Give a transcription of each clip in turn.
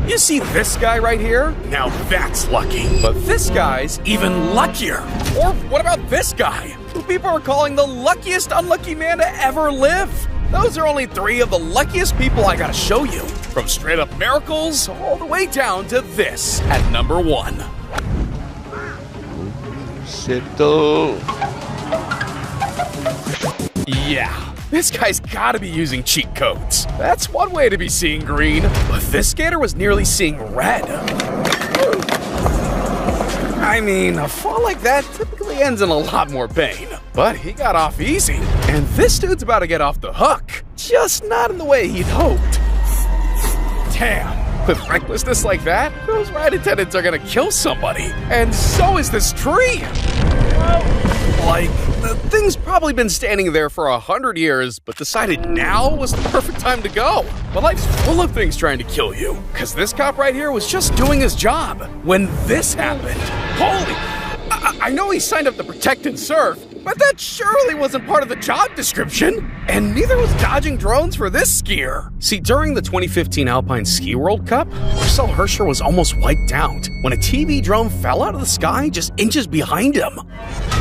You see this guy right here? Now that's lucky. But this guy's even luckier. Or what about this guy, who people are calling the luckiest unlucky man to ever live? Those are only 3 of the luckiest people I gotta show you. From straight up miracles all the way down to this at number 1. Settle. Yeah, this guy's gotta be using cheat codes. That's one way to be seeing green, but this skater was nearly seeing red. I mean, a fall like that typically ends in a lot more pain, but he got off easy. And this dude's about to get off the hook, just not in the way he'd hoped. Damn, with recklessness like that, those ride attendants are gonna kill somebody. And so is this tree. Like, the thing's probably been standing there for 100 years, but decided now was the perfect time to go. But life's full of things trying to kill you, because this cop right here was just doing his job when this happened. Holy, I know he signed up to protect and serve, but that surely wasn't part of the job description. And neither was dodging drones for this skier. See, during the 2015 Alpine Ski World Cup, Marcel Hirscher was almost wiped out when a TV drone fell out of the sky just inches behind him.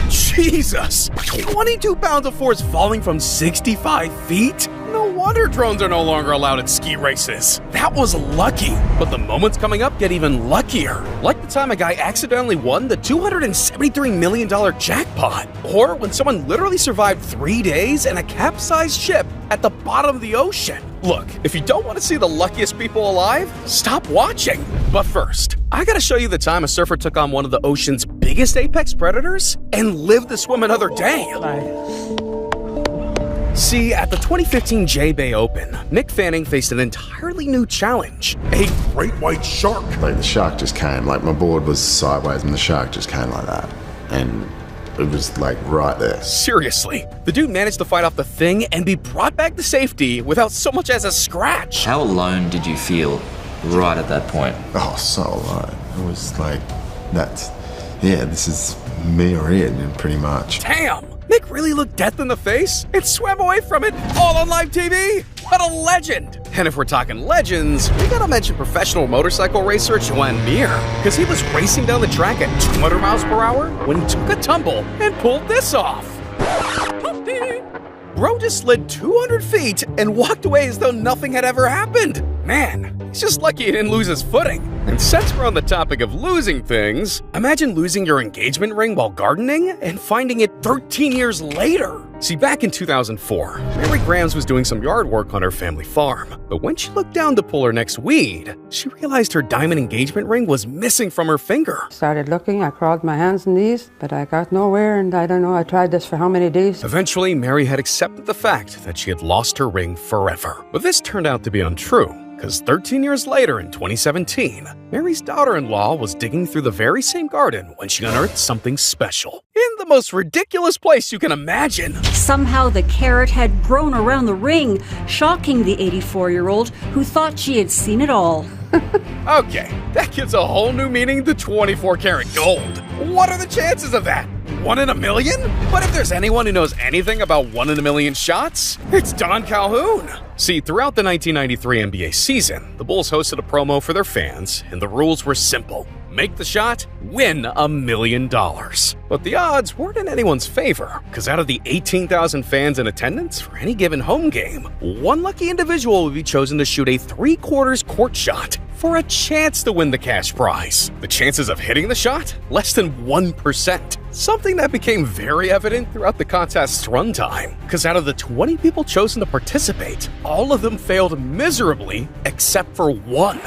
Jesus! 22 pounds of force falling from 65 feet? No wonder drones are no longer allowed at ski races. That was lucky, but the moments coming up get even luckier. Like the time a guy accidentally won the $273 million jackpot. Or when someone literally survived 3 days in a capsized ship at the bottom of the ocean. Look, if you don't want to see the luckiest people alive, stop watching. But first, I gotta show you the time a surfer took on one of the ocean's biggest apex predators and lived to swim another day. See, at the 2015 J-Bay Open, Nick Fanning faced an entirely new challenge, a great white shark. Like, the shark just came, like, my board was sideways and the shark just came like that. And it was, like, right there. Seriously, the dude managed to fight off the thing and be brought back to safety without so much as a scratch. How alone did you feel right at that point? Oh, so alone. It was like, this is me or it, pretty much. Damn! Nick really looked death in the face and swam away from it all on live TV? What a legend! And if we're talking legends, we gotta mention professional motorcycle racer Joan Mir, because he was racing down the track at 200 miles per hour when he took a tumble and pulled this off. Bro just slid 200 feet and walked away as though nothing had ever happened. Man, he's just lucky he didn't lose his footing. And since we're on the topic of losing things, imagine losing your engagement ring while gardening and finding it 13 years later. See, back in 2004, Mary Grams was doing some yard work on her family farm. But when she looked down to pull her next weed, she realized her diamond engagement ring was missing from her finger. Started looking, I crawled my hands and knees, but I got nowhere, and I don't know, I tried this for how many days? Eventually, Mary had accepted the fact that she had lost her ring forever. But this turned out to be untrue. Because 13 years later, in 2017, Mary's daughter-in-law was digging through the very same garden when she unearthed something special. In the most ridiculous place you can imagine. Somehow the carrot had grown around the ring, shocking the 84-year-old who thought she had seen it all. Okay, that gives a whole new meaning to 24-karat gold. What are the chances of that? 1 in a million? But if there's anyone who knows anything about 1 in a million shots, it's Don Calhoun. See, throughout the 1993 NBA season, the Bulls hosted a promo for their fans, and the rules were simple. Make the shot, win $1 million. But the odds weren't in anyone's favor, because out of the 18,000 fans in attendance for any given home game, one lucky individual would be chosen to shoot a 3/4 court shot for a chance to win the cash prize. The chances of hitting the shot? Less than 1%. Something that became very evident throughout the contest's runtime, because out of the 20 people chosen to participate, all of them failed miserably except for one.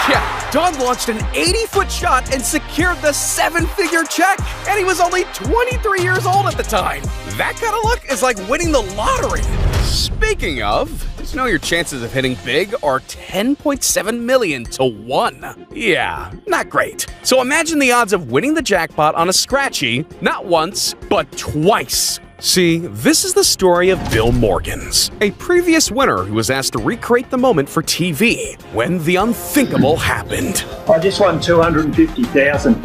Yeah, Don launched an 80-foot shot and secured the 7-figure check, and he was only 23 years old at the time. That kind of luck is like winning the lottery. Speaking of, did you know your chances of hitting big are 10.7 million to 1? Yeah, not great. So imagine the odds of winning the jackpot on a scratchy, not once, but twice. See, this is the story of Bill Morgans, a previous winner who was asked to recreate the moment for TV when the unthinkable happened. I just won 250,000.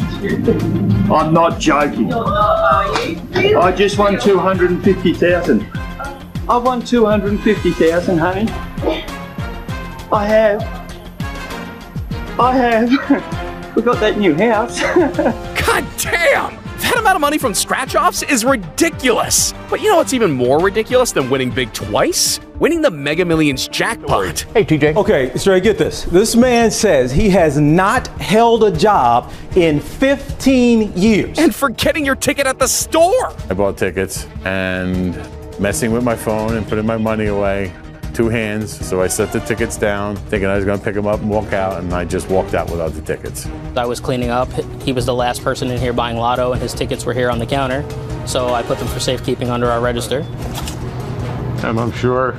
I'm not joking. I just won 250,000. I've won 250,000, honey. I have. We got that new house. God damn! That amount of money from scratch-offs is ridiculous. But you know what's even more ridiculous than winning big twice? Winning the Mega Millions jackpot. Hey, TJ. Okay, Stray, get this. This man says he has not held a job in 15 years. And for getting your ticket at the store. I bought tickets and messing with my phone and putting my money away. Two hands, so I set the tickets down, thinking I was going to pick them up and walk out, and I just walked out without the tickets. I was cleaning up. He was the last person in here buying lotto, and his tickets were here on the counter, so I put them for safekeeping under our register. And I'm sure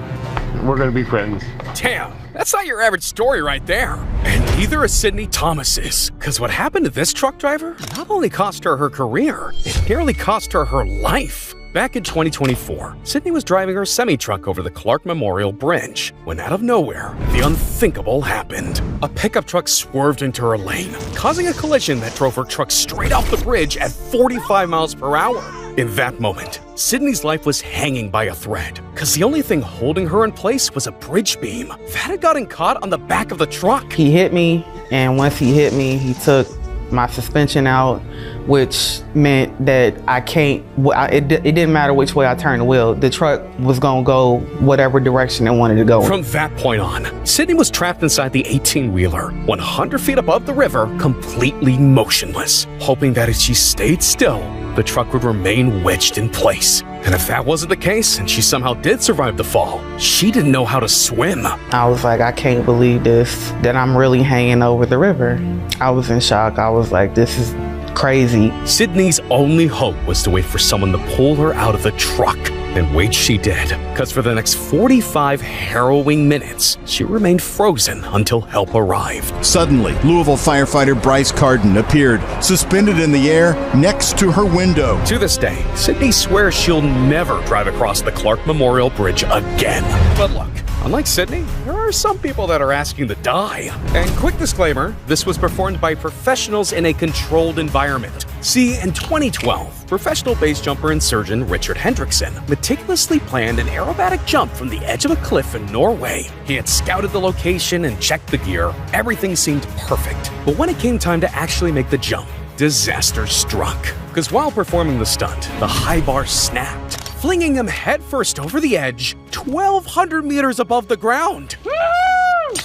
we're going to be friends. Damn, that's not your average story right there. And neither is Sydney Thomas's, because what happened to this truck driver not only cost her career, it nearly cost her life. Back in 2024, Sydney was driving her semi-truck over the Clark Memorial Bridge when out of nowhere, the unthinkable happened. A pickup truck swerved into her lane, causing a collision that drove her truck straight off the bridge at 45 miles per hour. In that moment, Sydney's life was hanging by a thread, because the only thing holding her in place was a bridge beam that had gotten caught on the back of the truck. He hit me, and once he hit me, he took my suspension out, which meant that I can't, it didn't matter which way I turned the wheel. The truck was gonna go whatever direction it wanted to go. From that point on, Sydney was trapped inside the 18-wheeler, 100 feet above the river, completely motionless, hoping that if she stayed still, the truck would remain wedged in place. And if that wasn't the case, and she somehow did survive the fall, she didn't know how to swim. I was like, I can't believe this, that I'm really hanging over the river. I was in shock. I was like, this is crazy. Sydney's only hope was to wait for someone to pull her out of the truck. And wait she did, because for the next 45 harrowing minutes, she remained frozen until help arrived. Suddenly, Louisville firefighter Bryce Carden appeared, suspended in the air next to her window. To this day, Sydney swears she'll never drive across the Clark Memorial Bridge again. But look, unlike Sydney, there are some people that are asking to die. And quick disclaimer, this was performed by professionals in a controlled environment. See, in 2012, professional base jumper and surgeon Richard Hendrickson meticulously planned an aerobatic jump from the edge of a cliff in Norway. He had scouted the location and checked the gear. Everything seemed perfect. But when it came time to actually make the jump, disaster struck. Because while performing the stunt, the high bar snapped, flinging him headfirst over the edge, 1,200 meters above the ground. Woo!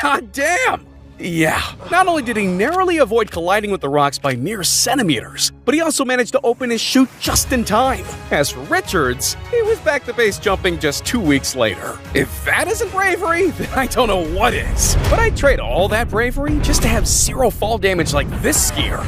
God damn! Yeah, not only did he narrowly avoid colliding with the rocks by mere centimeters, but he also managed to open his chute just in time. As for Richards, he was back to base jumping just 2 weeks later. If that isn't bravery, then I don't know what is. But I'd trade all that bravery just to have zero fall damage like this skier.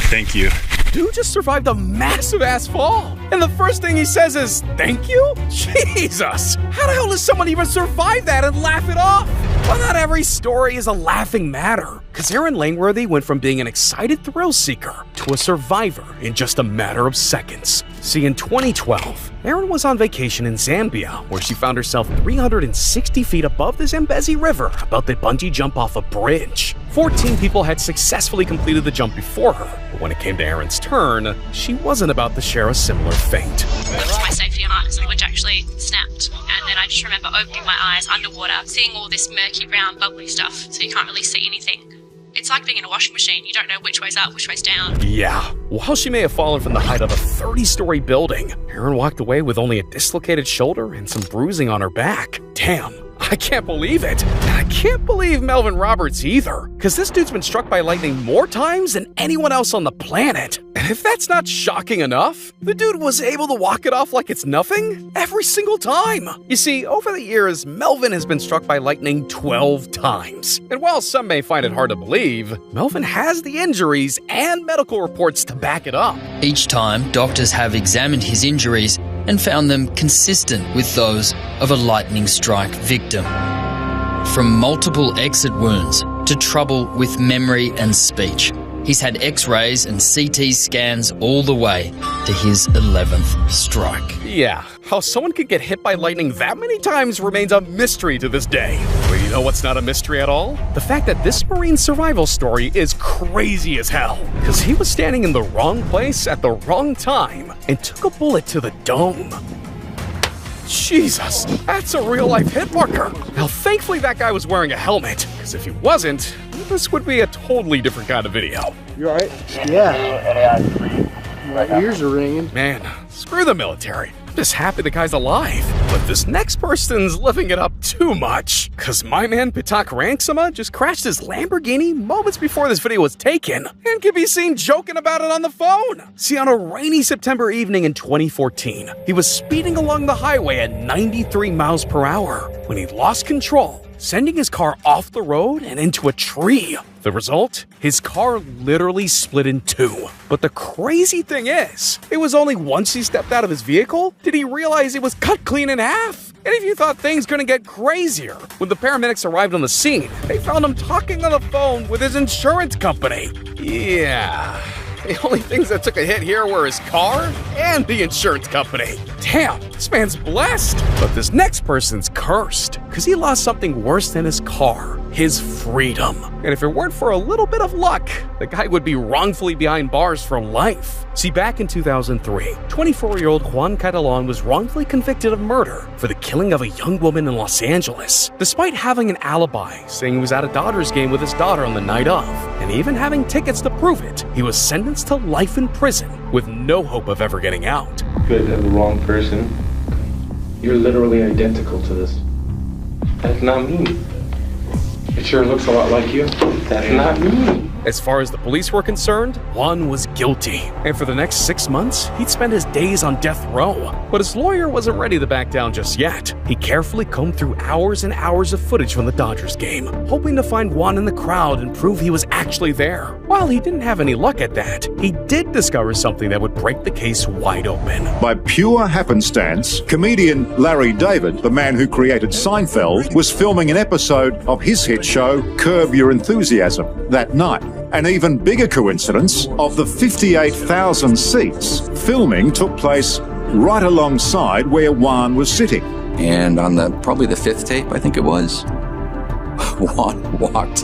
Thank you. Dude just survived a massive ass fall. And the first thing he says is, thank you? Jesus! How the hell does someone even survive that and laugh it off? Well, not every story is a laughing matter. Because Aaron Langworthy went from being an excited thrill seeker to a survivor in just a matter of seconds. See, in 2012, Aaron was on vacation in Zambia, where she found herself 360 feet above the Zambezi River, about to bungee jump off a bridge. 14 people had successfully completed the jump before her, but when it came to Aaron's turn, she wasn't about to share a similar fate. It was my safety harness, which actually snapped, and then I just remember opening my eyes underwater, seeing all this murky brown bubbly stuff, so you can't really see anything. It's like being in a washing machine. You don't know which way's up, which way's down. Yeah. While she may have fallen from the height of a 30-story building, Aaron walked away with only a dislocated shoulder and some bruising on her back. Damn. I can't believe it. And I can't believe Melvin Roberts either, because this dude's been struck by lightning more times than anyone else on the planet. And if that's not shocking enough, the dude was able to walk it off like it's nothing every single time. You see, over the years, Melvin has been struck by lightning 12 times. And while some may find it hard to believe, Melvin has the injuries and medical reports to back it up. Each time, doctors have examined his injuries and found them consistent with those of a lightning strike victim. From multiple exit wounds to trouble with memory and speech, he's had x-rays and CT scans all the way to his 11th strike. Yeah, how someone could get hit by lightning that many times remains a mystery to this day. But You know what's not a mystery at all? The fact that this Marine's survival story is crazy as hell. Because he was standing in the wrong place at the wrong time and took a bullet to the dome. Jesus, that's a real-life hit marker. Now, thankfully that guy was wearing a helmet, because if he wasn't, this would be a totally different kind of video. You alright? Yeah. My ears are ringing. Man, screw the military. I'm just happy the guy's alive. But this next person's living it up too much. Cause my man Pitak Ranksama just crashed his Lamborghini moments before this video was taken and can be seen joking about it on the phone. See, on a rainy September evening in 2014, he was speeding along the highway at 93 miles per hour when he lost control, sending his car off the road and into a tree. The result? His car literally split in two. But the crazy thing is, it was only once he stepped out of his vehicle did he realize it was cut clean in half. And if you thought things gonna get crazier, when the paramedics arrived on the scene, they found him talking on the phone with his insurance company. Yeah. The only things that took a hit here were his car and the insurance company. Damn, this man's blessed. But this next person's cursed, because he lost something worse than his car, his freedom. And if it weren't for a little bit of luck, the guy would be wrongfully behind bars for life. See, back in 2003, 24-year-old Juan Catalan was wrongfully convicted of murder for the killing of a young woman in Los Angeles, despite having an alibi saying he was at a Dodgers game with his daughter on the night of, and even having tickets to prove it. He was sentenced to life in prison with no hope of ever getting out. You guys have the wrong person. You're literally identical to this. That's not me. It sure looks a lot like you. That's not me. As far as the police were concerned, Juan was guilty. And for the next 6 months, he'd spend his days on death row. But his lawyer wasn't ready to back down just yet. He carefully combed through hours and hours of footage from the Dodgers game, hoping to find Juan in the crowd and prove he was actually there. While he didn't have any luck at that, he did discover something that would break the case wide open. By pure happenstance, comedian Larry David, the man who created Seinfeld, was filming an episode of his hit show Curb Your Enthusiasm that night. An even bigger coincidence, of the 58,000 seats, filming took place right alongside where Juan was sitting. And on probably the fifth tape, I think it was, Juan walked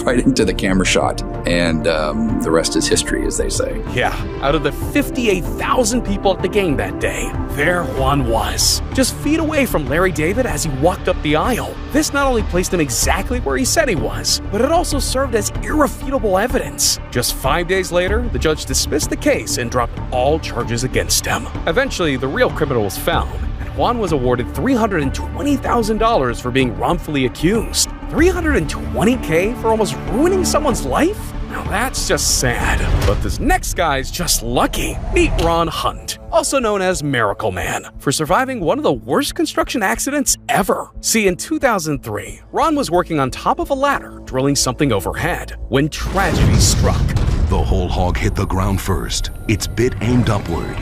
right into the camera shot, and the rest is history, as they say. Yeah, out of the 58,000 people at the game that day, there Juan was, just feet away from Larry David as he walked up the aisle. This not only placed him exactly where he said he was, but it also served as irrefutable evidence. Just 5 days later, the judge dismissed the case and dropped all charges against him. Eventually, the real criminal was found, and Juan was awarded $320,000 for being wrongfully accused. $320K for almost ruining someone's life? Now that's just sad. But this next guy's just lucky. Meet Ron Hunt, also known as Miracle Man, for surviving one of the worst construction accidents ever. See, in 2003, Ron was working on top of a ladder, drilling something overhead, when tragedy struck. The whole hog hit the ground first, its bit aimed upward.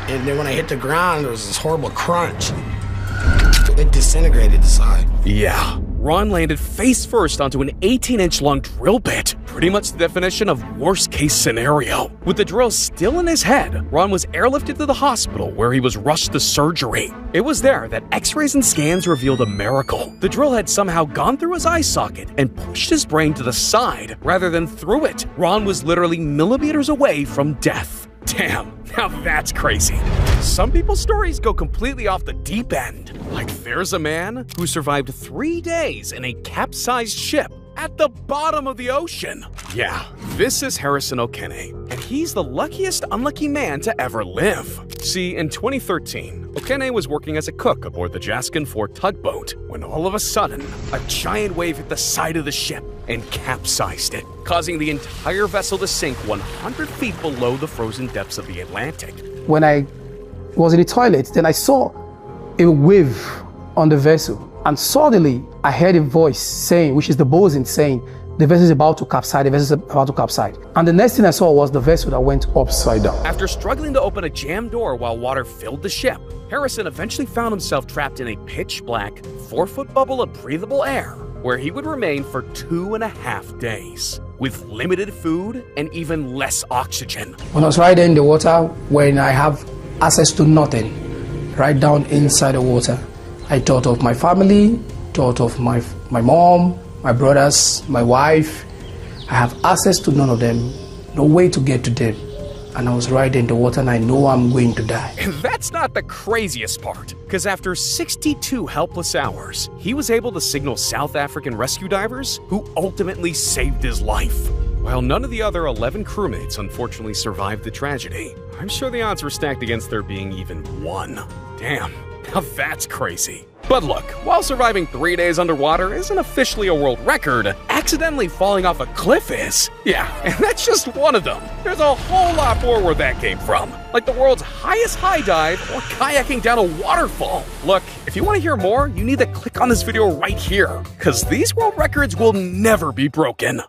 And then when I hit the ground, there was this horrible crunch. It disintegrated the side. Yeah, Ron landed face first onto an 18-inch long drill bit, pretty much the definition of worst-case scenario. With the drill still in his head, Ron was airlifted to the hospital where he was rushed to surgery. It was there that x-rays and scans revealed a miracle. The drill had somehow gone through his eye socket and pushed his brain to the side rather than through it. Ron was literally millimeters away from death. Damn, now that's crazy. Some people's stories go completely off the deep end. Like there's a man who survived 3 days in a capsized ship at the bottom of the ocean. Yeah, this is Harrison Okene, and he's the luckiest unlucky man to ever live. See, in 2013, Okene was working as a cook aboard the Jaskin 4 tugboat when all of a sudden, a giant wave hit the side of the ship and capsized it, causing the entire vessel to sink 100 feet below the frozen depths of the Atlantic. When I was in the toilet, then I saw a wave on the vessel. And suddenly, I heard a voice saying, which is the bosun saying, the vessel is about to capsize, the vessel is about to capsize. And the next thing I saw was the vessel that went upside down. After struggling to open a jammed door while water filled the ship, Harrison eventually found himself trapped in a pitch-black, 4-foot bubble of breathable air, where he would remain for 2.5 days, with limited food and even less oxygen. When I was right there in the water, when I have access to nothing, right down inside the water, I thought of my family, thought of my mom, my brothers, my wife. I have access to none of them, no way to get to them. And I was right in the water and I know I'm going to die. And that's not the craziest part, because after 62 helpless hours, he was able to signal South African rescue divers who ultimately saved his life. While none of the other 11 crewmates unfortunately survived the tragedy, I'm sure the odds were stacked against there being even one. Damn, now that's crazy. But look, while surviving 3 days underwater isn't officially a world record, accidentally falling off a cliff is. Yeah, and that's just one of them. There's a whole lot more where that came from, like the world's highest high dive or kayaking down a waterfall. Look, if you want to hear more, you need to click on this video right here, because these world records will never be broken.